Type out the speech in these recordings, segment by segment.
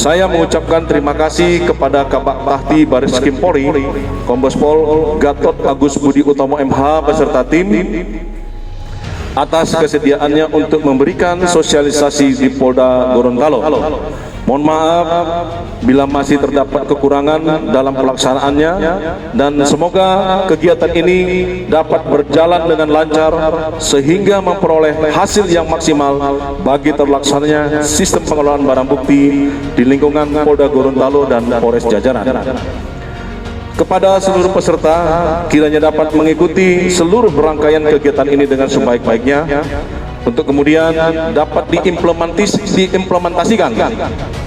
Saya mengucapkan terima kasih kepada Kabak Tahti Bareskrim Polri, Kombes Pol Gatot Agus Budi Utomo MH beserta tim atas kesediaannya untuk memberikan sosialisasi di Polda Gorontalo. Mohon maaf bila masih terdapat kekurangan dalam pelaksanaannya, dan semoga kegiatan ini dapat berjalan dengan lancar sehingga memperoleh hasil yang maksimal bagi terlaksananya sistem pengelolaan barang bukti di lingkungan Polda Gorontalo dan Polres jajaran. Kepada seluruh peserta, kiranya dapat mengikuti seluruh rangkaian kegiatan ini dengan sebaik-baiknya, untuk kemudian dapat diimplementasikan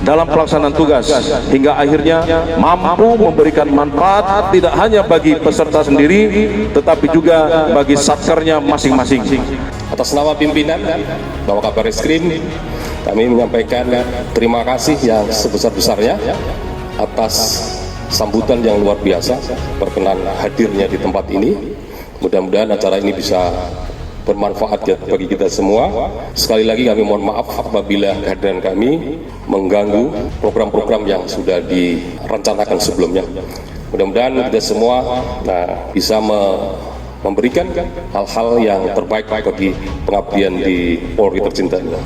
dalam pelaksanaan tugas hingga akhirnya mampu memberikan manfaat tidak hanya bagi peserta sendiri tetapi juga bagi satkernya masing-masing. Atas nama pimpinan Bapak Kabareskrim, kami menyampaikan terima kasih yang sebesar-besarnya atas sambutan yang luar biasa berkenan hadirnya di tempat ini. Mudah-mudahan acara ini bisa bermanfaat bagi kita semua. Sekali lagi kami mohon maaf apabila kehadiran kami mengganggu program-program yang sudah direncanakan sebelumnya. Mudah-mudahan kita semua bisa memberikan hal-hal yang terbaik bagi pengabdian di Polri tercinta ini.